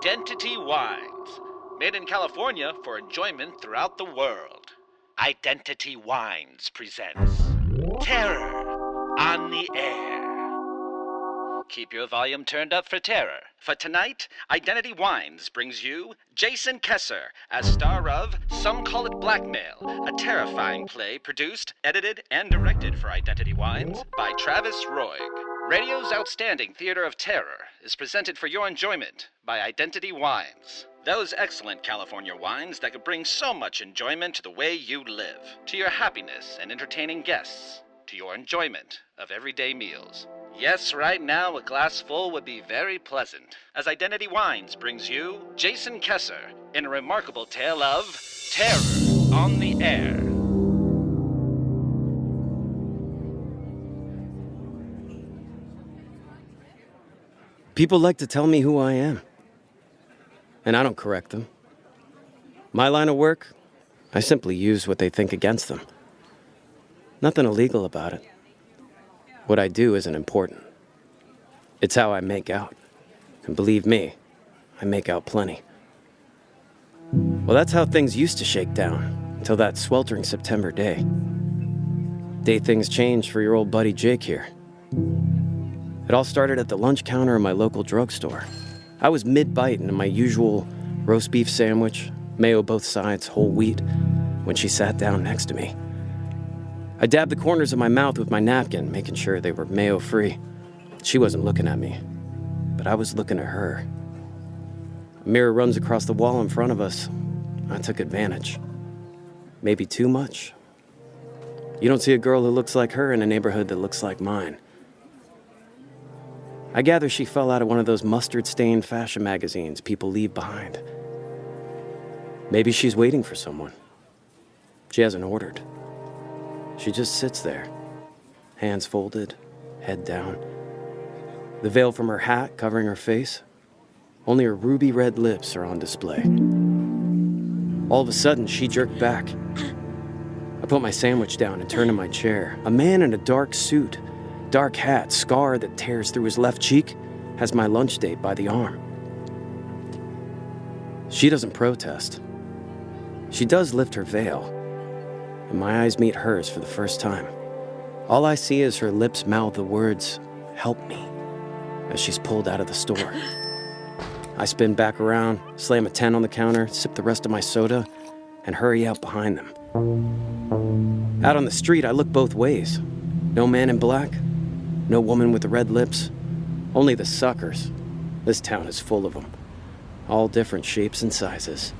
Identity Wines. Made in California for enjoyment throughout the world. Identity Wines presents Terror on the Air. Keep your volume turned up for terror. For tonight, Identity Wines brings you Jason Kesser as star of Some Call It Blackmail, a terrifying play produced, edited, and directed for Identity Wines by Travis Roig. Radio's outstanding theater of terror is presented for your enjoyment by Identity Wines. Those excellent California wines that could bring so much enjoyment to the way you live, to your happiness and entertaining guests, to your enjoyment of everyday meals. Yes, right now a glass full would be very pleasant, as Identity Wines brings you Jason Kesser in a remarkable tale of Terror on the Air. People like to tell me who I am, and I don't correct them. My line of work, I simply use what they think against them. Nothing illegal about it. What I do isn't important. It's how I make out. And believe me, I make out plenty. Well, that's how things used to shake down until that sweltering September day. Day things changed for your old buddy Jake here. It all started at the lunch counter of my local drugstore. I was mid-bite into my usual roast beef sandwich, mayo both sides, whole wheat, when she sat down next to me. I dabbed the corners of my mouth with my napkin, making sure they were mayo-free. She wasn't looking at me, but I was looking at her. A mirror runs across the wall in front of us. I took advantage. Maybe too much. You don't see a girl who looks like her in a neighborhood that looks like mine. I gather she fell out of one of those mustard-stained fashion magazines people leave behind. Maybe she's waiting for someone. She hasn't ordered. She just sits there, hands folded, head down. The veil from her hat covering her face. Only her ruby red lips are on display. All of a sudden, she jerked back. I put my sandwich down and turned in my chair. A man in a dark suit, dark hat, scar that tears through his left cheek, has my lunch date by the arm. She doesn't protest. She does lift her veil, and my eyes meet hers for the first time. All I see is her lips mouth the words, "Help me," as she's pulled out of the store. I spin back around, slam a 10 on the counter, sip the rest of my soda, and hurry out behind them. Out on the street, I look both ways. No man in black, no woman with the red lips, only the suckers. This town is full of them, all different shapes and sizes.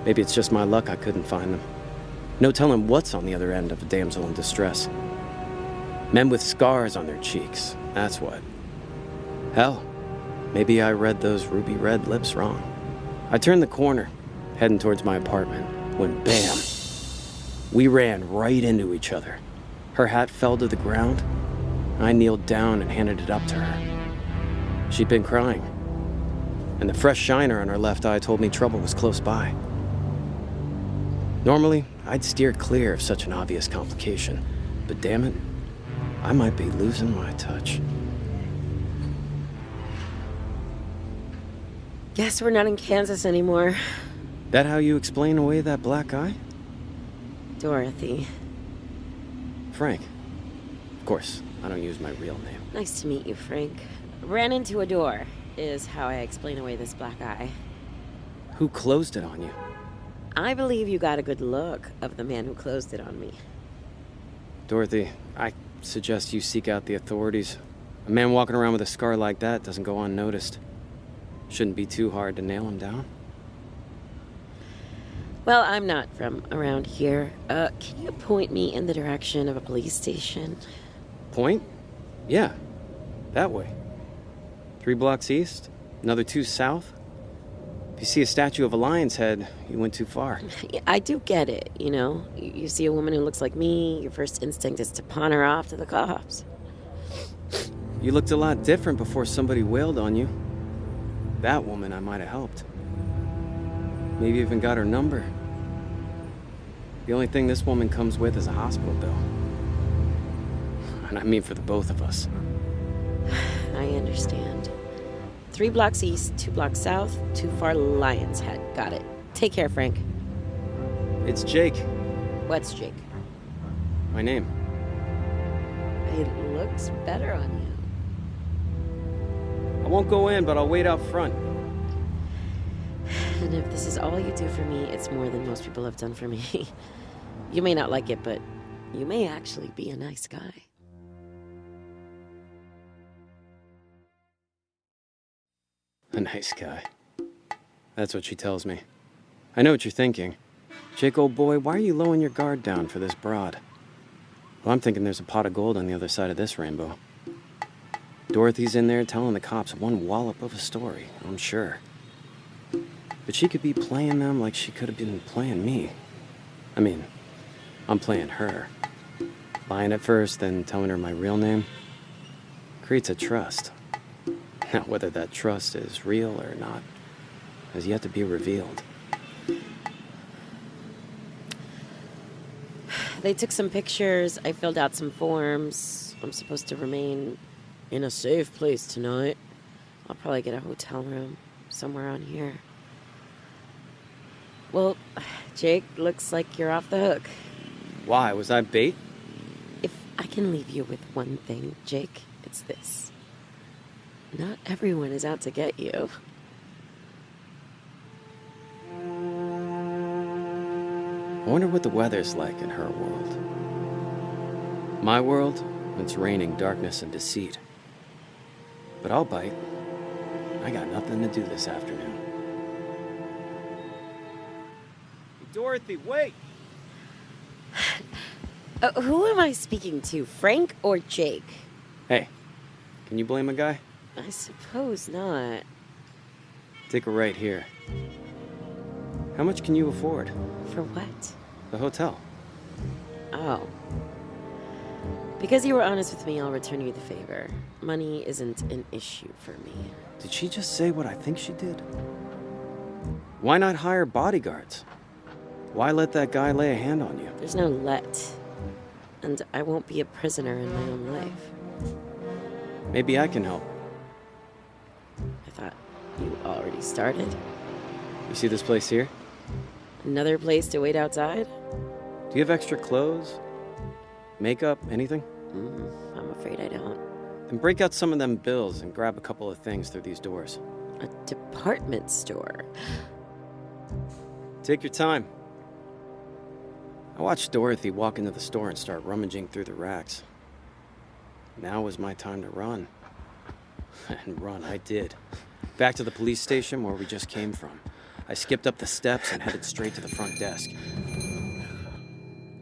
Maybe it's just my luck I couldn't find them. No telling what's on the other end of a damsel in distress. Men with scars on their cheeks, that's what. Hell, maybe I read those ruby red lips wrong. I turned the corner, heading towards my apartment, when bam! We ran right into each other. Her hat fell to the ground. I kneeled down and handed it up to her. She'd been crying, and the fresh shiner on her left eye told me trouble was close by. Normally, I'd steer clear of such an obvious complication, but damn it, I might be losing my touch. Guess we're not in Kansas anymore. That how you explain away that black eye? Dorothy. Frank. Of course, I don't use my real name. Nice to meet you, Frank. Ran into a door, is how I explain away this black eye. Who closed it on you? I believe you got a good look of the man who closed it on me. Dorothy, I suggest you seek out the authorities. A man walking around with a scar like that doesn't go unnoticed. Shouldn't be too hard to nail him down. Well, I'm not from around here. Can you point me in the direction of a police station? Point? Yeah, that way. 3 blocks east, another 2 south. If you see a statue of a lion's head, you went too far. I do get it, you know. You see a woman who looks like me, your first instinct is to pawn her off to the cops. You looked a lot different before somebody wailed on you. That woman I might have helped. Maybe even got her number. The only thing this woman comes with is a hospital bill. And I mean for the both of us. I understand. 3 blocks east, 2 blocks south, too far Lion's Head. Got it. Take care, Frank. It's Jake. What's Jake? My name. It looks better on you. I won't go in, but I'll wait out front. And if this is all you do for me, it's more than most people have done for me. You may not like it, but you may actually be a nice guy. A nice guy. That's what she tells me. I know what you're thinking. Jake, old boy, why are you lowering your guard down for this broad? Well, I'm thinking there's a pot of gold on the other side of this rainbow. Dorothy's in there telling the cops one wallop of a story, I'm sure. But she could be playing them like she could have been playing me. I mean, I'm playing her. Lying at first, then telling her my real name. Creates a trust. Now, whether that trust is real or not has yet to be revealed. They took some pictures. I filled out some forms. I'm supposed to remain in a safe place tonight. I'll probably get a hotel room somewhere on here. Well, Jake, looks like you're off the hook. Why? Was I bait? If I can leave you with one thing, Jake, it's this. Not everyone is out to get you. I wonder what the weather's like in her world. My world, it's raining darkness and deceit. But I'll bite. I got nothing to do this afternoon. Dorothy, wait! Who am I speaking to, Frank or Jake? Hey, can you blame a guy? I suppose not. Take a right here. How much can you afford? For what? The hotel. Oh. Because you were honest with me, I'll return you the favor. Money isn't an issue for me. Did she just say what I think she did? Why not hire bodyguards? Why let that guy lay a hand on you? There's no let. And I won't be a prisoner in my own life. Maybe I can help. I thought you already started. You see this place here? Another place to wait outside? Do you have extra clothes? Makeup? Anything? I'm afraid I don't. Then break out some of them bills and grab a couple of things through these doors. A department store. Take your time. I watched Dorothy walk into the store and start rummaging through the racks. Now was my time to run. And run I did. Back to the police station where we just came from. I skipped up the steps and headed straight to the front desk.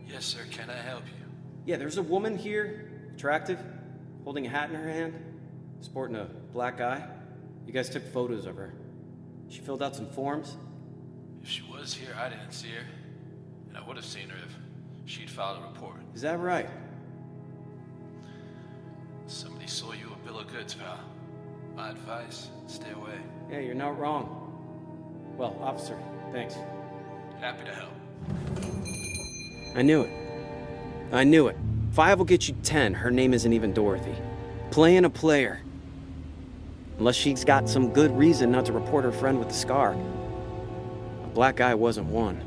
Yes, sir. Can I help you? Yeah, there's a woman here, attractive, holding a hat in her hand, sporting a black eye. You guys took photos of her. She filled out some forms. If she was here, I didn't see her. And I would have seen her if she'd filed a report. Is that right? Somebody sold you a bill of goods, pal. My advice, stay away. Yeah, you're not wrong. Well, officer, thanks. Happy to help. I knew it. I knew it. 5 will get you 10. Her name isn't even Dorothy. Playing a player. Unless she's got some good reason not to report her friend with the scar. A black eye wasn't one.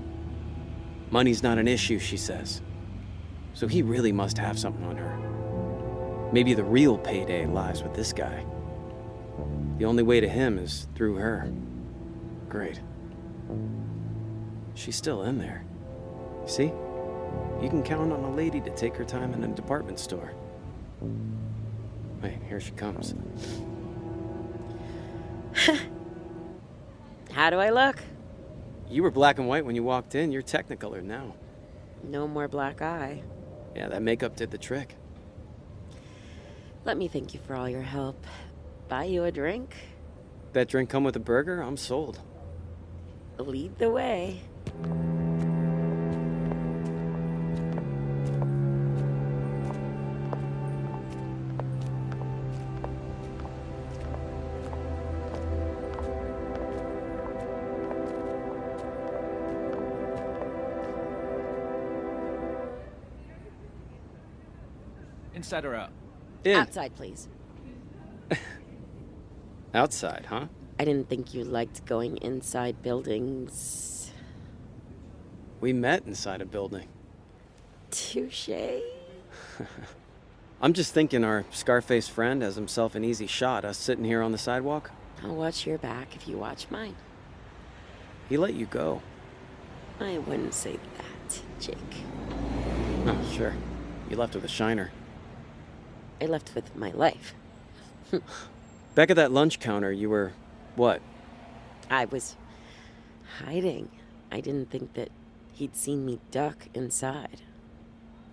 Money's not an issue, she says. So he really must have something on her. Maybe the real payday lies with this guy. The only way to him is through her. Great. She's still in there. See? You can count on a lady to take her time in a department store. Wait, here she comes. How do I look? You were black and white when you walked in. You're Technicolor now. No more black eye. Yeah, that makeup did the trick. Let me thank you for all your help. Buy you a drink? That drink come with a burger? I'm sold. Lead the way. Inside or out? In. Outside, please. Outside, huh? I didn't think you liked going inside buildings. We met inside a building. Touché. I'm just thinking our Scarface friend has himself an easy shot, us sitting here on the sidewalk. I'll watch your back if you watch mine. He let you go. I wouldn't say that, Jake. Oh, sure. You left with a shiner. I left with my life. Back at that lunch counter, you were... what? I was hiding. I didn't think that he'd seen me duck inside.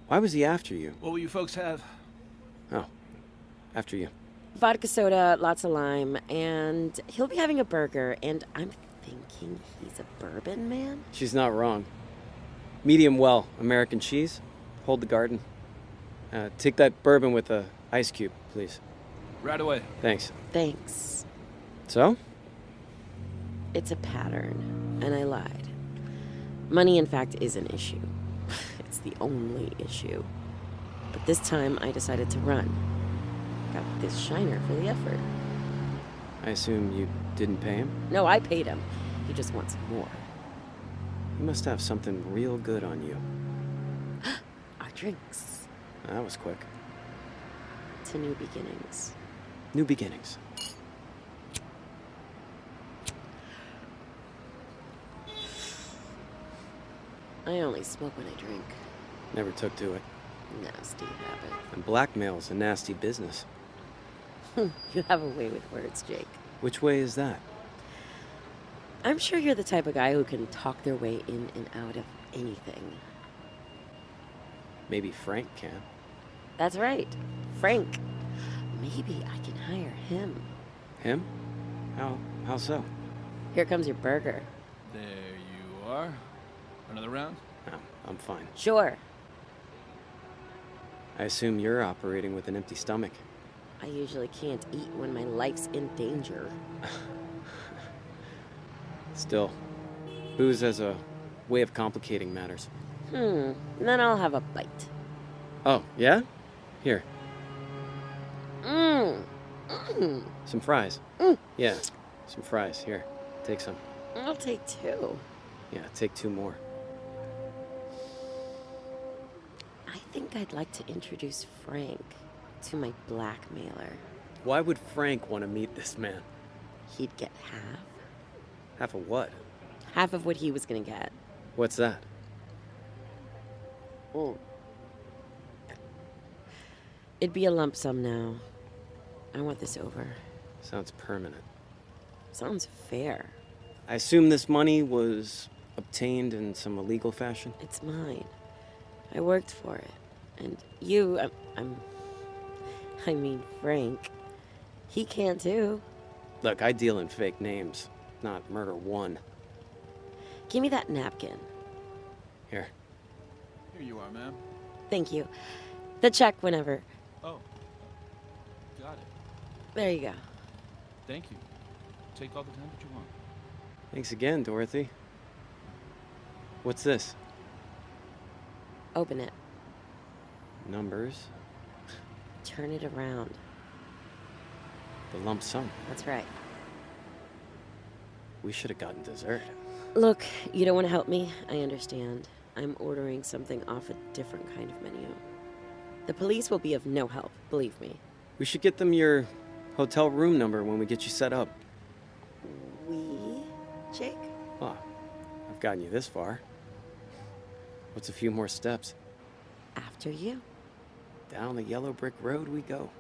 Why was he after you? What will you folks have? Oh, after you. Vodka soda, lots of lime, and he'll be having a burger, and I'm thinking he's a bourbon man? She's not wrong. Medium well, American cheese. Hold the garden. Take that bourbon with a ice cube, please. Right away. Thanks. Thanks. So? It's a pattern, and I lied. Money, in fact, is an issue. It's the only issue. But this time, I decided to run. Got this shiner for the effort. I assume you didn't pay him? No, I paid him. He just wants more. He must have something real good on you. Our drinks. That was quick. To new beginnings. New beginnings. I only smoke when I drink. Never took to it. Nasty habit. And blackmail's a nasty business. You have a way with words, Jake. Which way is that? I'm sure you're the type of guy who can talk their way in and out of anything. Maybe Frank can. That's right. Frank. Maybe I can hire him. Him? How so? Here comes your burger. There you are. Another round? No, I'm fine. Sure. I assume you're operating with an empty stomach. I usually can't eat when my life's in danger. Still, booze as a way of complicating matters. Then I'll have a bite. Oh, yeah? Here, Mmm. some fries. Yeah, some fries. Here, take some. I'll take two. Yeah, take 2 more. I think I'd like to introduce Frank to my blackmailer. Why would Frank want to meet this man? He'd get half. Half of what? Half of what he was gonna get. What's that? It'd be a lump sum now. I want this over. Sounds permanent. Sounds fair. I assume this money was obtained in some illegal fashion? It's mine. I worked for it. And you, I mean, Frank, he can too. Look, I deal in fake names, not murder one. Give me that napkin. Here. Here you are, ma'am. Thank you. The check whenever. Oh. Got it. There you go. Thank you. Take all the time that you want. Thanks again, Dorothy. What's this? Open it. Numbers. Turn it around. The lump sum. That's right. We should have gotten dessert. Look, you don't want to help me? I understand. I'm ordering something off a different kind of menu. The police will be of no help, believe me. We should get them your hotel room number when we get you set up. We, Jake? Oh, I've gotten you this far. What's a few more steps? After you. Down the yellow brick road we go.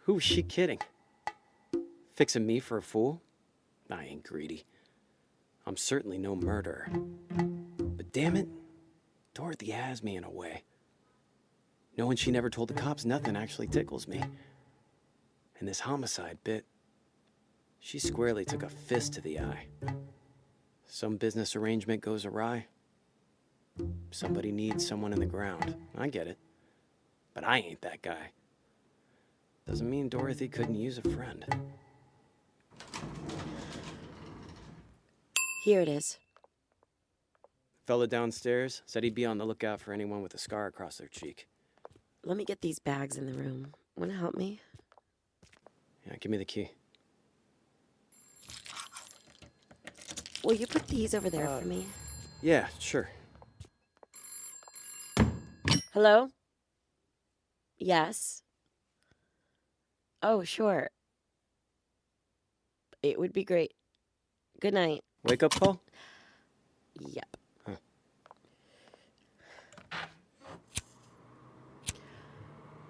Who was she kidding? Fixing me for a fool? I ain't greedy. I'm certainly no murderer. But damn it, Dorothy has me in a way. Knowing she never told the cops nothing actually tickles me. And this homicide bit, she squarely took a fist to the eye. Some business arrangement goes awry. Somebody needs someone in the ground. I get it. But I ain't that guy. Doesn't mean Dorothy couldn't use a friend. Here it is. Fella downstairs said he'd be on the lookout for anyone with a scar across their cheek. Let me get these bags in the room. Want to help me? Yeah, give me the key. Will you put these over there for me? Yeah, sure. Hello? Yes? Oh, sure. It would be great. Good night. Wake up call? Yep.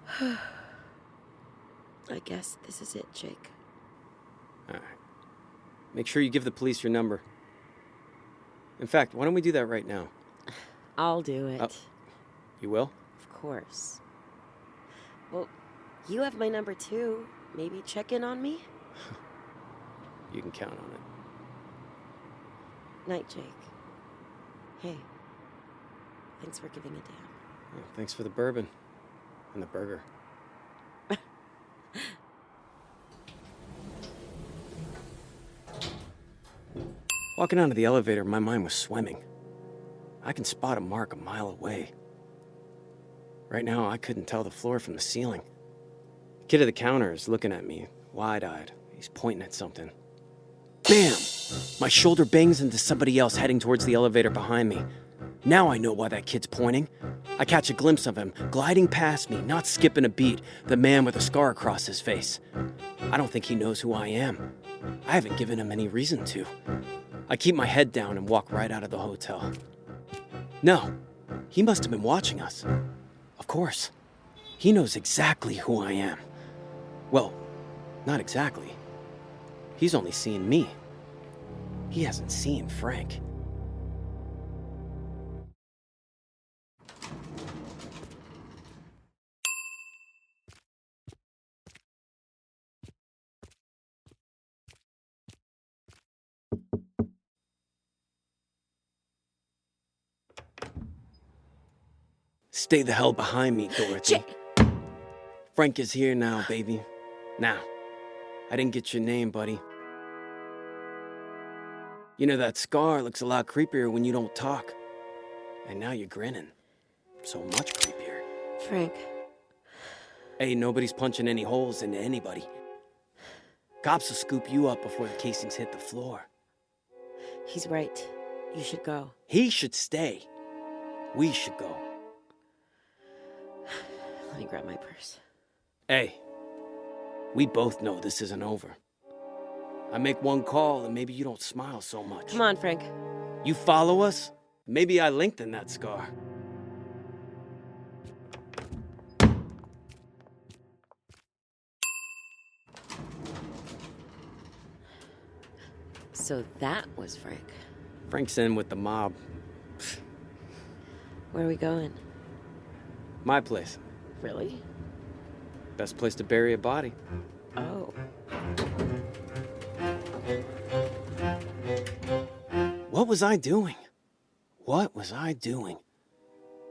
Huh. I guess this is it, Jake. All right. Make sure you give the police your number. In fact, why don't we do that right now? I'll do it. Oh. You will? Of course. Well, you have my number too. Maybe check in on me? You can count on it. Night, Jake. Hey. Thanks for giving a damn. Oh, thanks for the bourbon. And the burger. Walking onto the elevator, my mind was swimming. I can spot a mark a mile away. Right now, I couldn't tell the floor from the ceiling. The kid at the counter is looking at me, wide-eyed. He's pointing at something. Bam! My shoulder bangs into somebody else heading towards the elevator behind me. Now I know why that kid's pointing. I catch a glimpse of him, gliding past me, not skipping a beat, the man with a scar across his face. I don't think he knows who I am. I haven't given him any reason to. I keep my head down and walk right out of the hotel. No, he must have been watching us. Of course. He knows exactly who I am. Well, not exactly. He's only seen me. He hasn't seen Frank. Stay the hell behind me, Dorothy. Frank is here now, baby. Now, I didn't get your name, buddy. You know, that scar looks a lot creepier when you don't talk. And now you're grinning. So much creepier. Frank. Hey, nobody's punching any holes into anybody. Cops will scoop you up before the casings hit the floor. He's right. You should go. He should stay. We should go. Let me grab my purse. Hey, we both know this isn't over. I make one call and maybe you don't smile so much. Come on, Frank. You follow us? Maybe I lengthen that scar. So that was Frank. Frank's in with the mob. Where are we going? My place. Really? Best place to bury a body. Oh. What was I doing? What was I doing?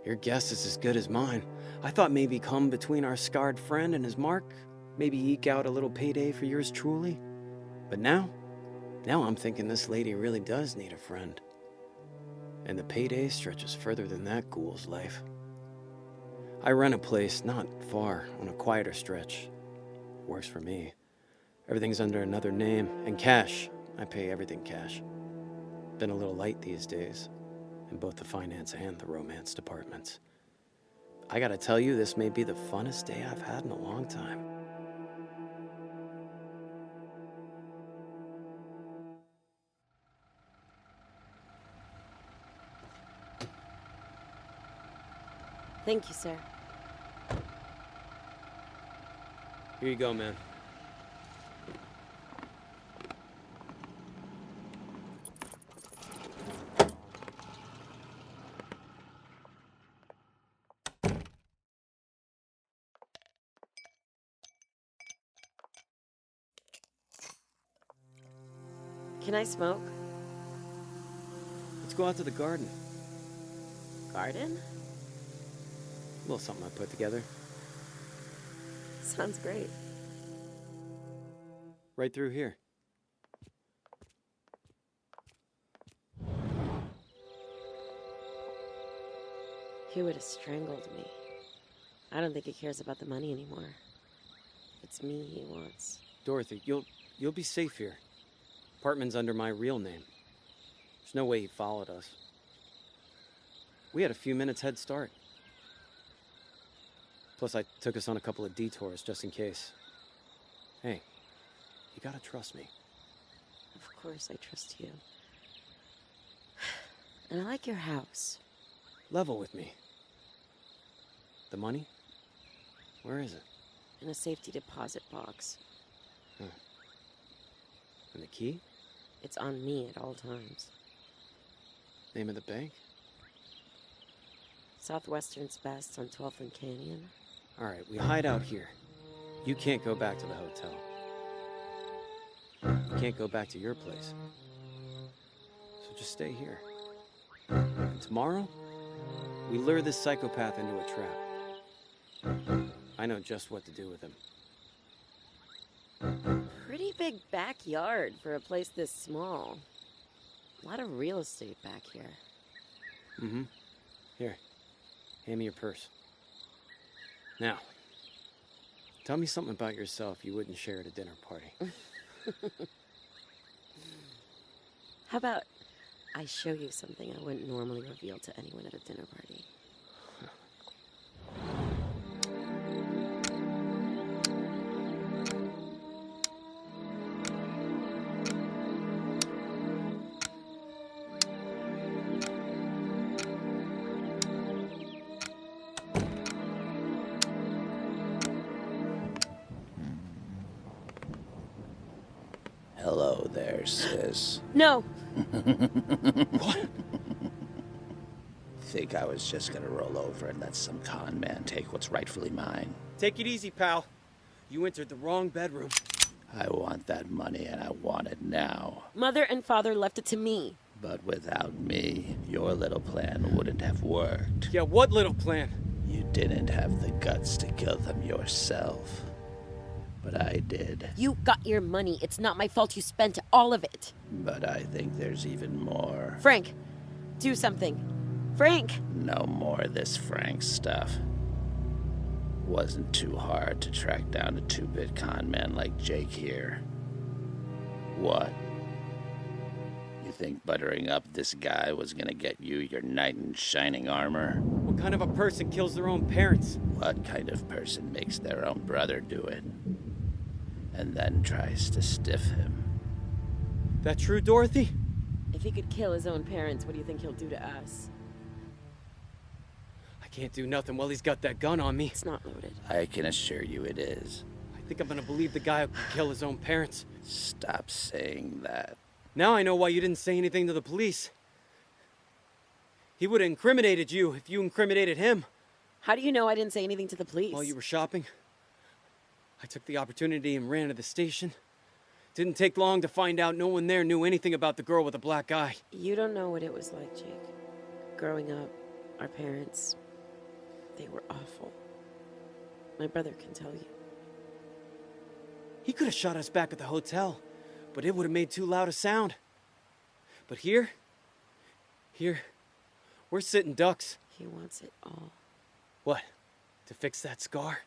Your guess is as good as mine. I thought maybe come between our scarred friend and his mark, maybe eke out a little payday for yours truly. But now I'm thinking this lady really does need a friend. And the payday stretches further than that ghoul's life. I run a place not far on a quieter stretch. Works for me. Everything's under another name, and cash. I pay everything cash. Been a little light these days, in both the finance and the romance departments. I gotta tell you, this may be the funnest day I've had in a long time. Thank you, sir. Here you go, man. Can I smoke? Let's go out to the garden. Garden? A little something I put together. Sounds great. Right through here. He would have strangled me. I don't think he cares about the money anymore. It's me he wants. Dorothy, you'll be safe here. Apartment's under my real name. There's no way he followed us. We had a few minutes head start. Plus, I took us on a couple of detours just in case. Hey, you gotta trust me. Of course I trust you. And I like your house. Level with me. The money? Where is it? In a safety deposit box. Huh. And the key? It's on me at all times. Name of the bank? Southwestern's Best on 12th and Canyon. All right, we hide out here. You can't go back to the hotel. You can't go back to your place. So just stay here. And tomorrow, we lure this psychopath into a trap. I know just what to do with him. Pretty big backyard for a place this small. A lot of real estate back here. Mm-hmm. Here, hand me your purse. Now, tell me something about yourself you wouldn't share at a dinner party. How about I show you something I wouldn't normally reveal to anyone at a dinner party? Hello there, sis. No! What? Think I was just gonna roll over and let some con man take what's rightfully mine. Take it easy, pal. You entered the wrong bedroom. I want that money and I want it now. Mother and father left it to me. But without me, your little plan wouldn't have worked. Yeah, what little plan? You didn't have the guts to kill them yourself. But I did. You got your money. It's not my fault you spent all of it. But I think there's even more. Frank, do something. Frank! No more of this Frank stuff. Wasn't too hard to track down a two-bit con man like Jake here. What? You think buttering up this guy was gonna get you your knight in shining armor? What kind of a person kills their own parents? What kind of person makes their own brother do it? And then tries to stiff him? That true, Dorothy? If he could kill his own parents, what do you think he'll do to us? I can't do nothing while he's got that gun on me. It's not loaded. I can assure you it is. I think I'm gonna believe the guy who could kill his own parents. Stop saying that. Now I know why you didn't say anything to the police. He would have incriminated you if you incriminated him. How do you know I didn't say anything to the police? While you were shopping, I took the opportunity and ran to the station. Didn't take long to find out no one there knew anything about the girl with the black eye. You don't know what it was like, Jake. Growing up, our parents, they were awful. My brother can tell you. He could have shot us back at the hotel, but it would have made too loud a sound. But here, we're sitting ducks. He wants it all. What? To fix that scar?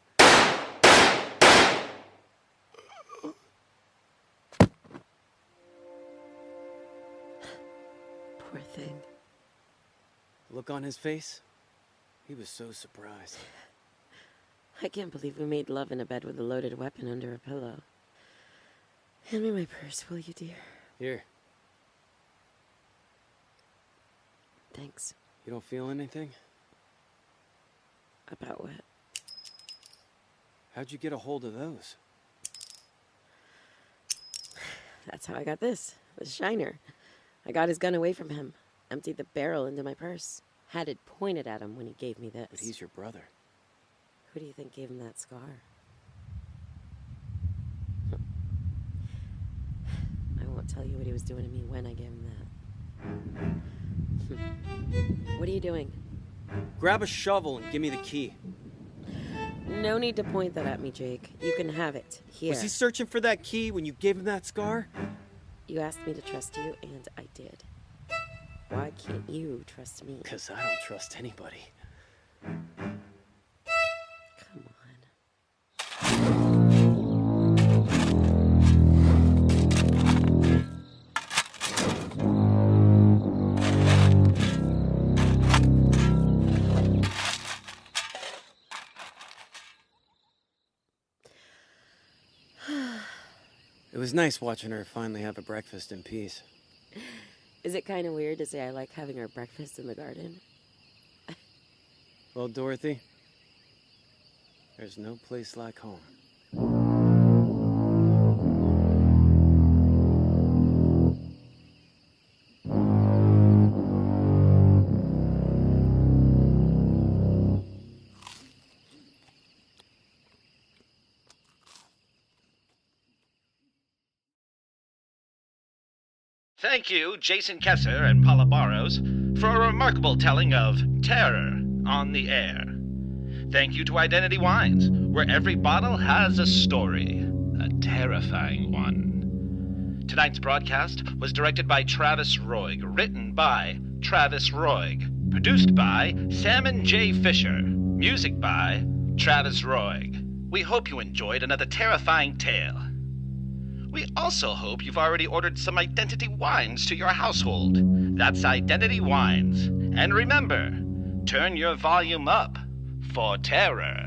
Poor thing. The look on his face? He was so surprised. I can't believe we made love in a bed with a loaded weapon under a pillow. Hand me my purse, will you, dear? Here, Thanks. you don't feel anything? About what? How'd you get a hold of those? That's how I got this. The shiner. I got his gun away from him. Emptied the barrel into my purse. Had it pointed at him when he gave me this. But he's your brother. Who do you think gave him that scar? I won't tell you what he was doing to me when I gave him that. What are you doing? Grab a shovel and give me the key. No need to point that at me, Jake. You can have it. Here. Was he searching for that key when you gave him that scar? You asked me to trust you, and I did. Why can't you trust me? 'Cause I don't trust anybody. It was nice watching her finally have a breakfast in peace. Is it kind of weird to say I like having our breakfast in the garden? Well, Dorothy, there's no place like home. Thank you, Jason Kesser and Paula Barros, for a remarkable telling of Terror on the Air. Thank you to Identity Wines, where every bottle has a story, a terrifying one. Tonight's broadcast was directed by Travis Roig, written by Travis Roig, produced by Sam and Jay Fisher, music by Travis Roig. We hope you enjoyed another terrifying tale. We also hope you've already ordered some Identity Wines to your household. That's Identity Wines. And remember, turn your volume up for terror.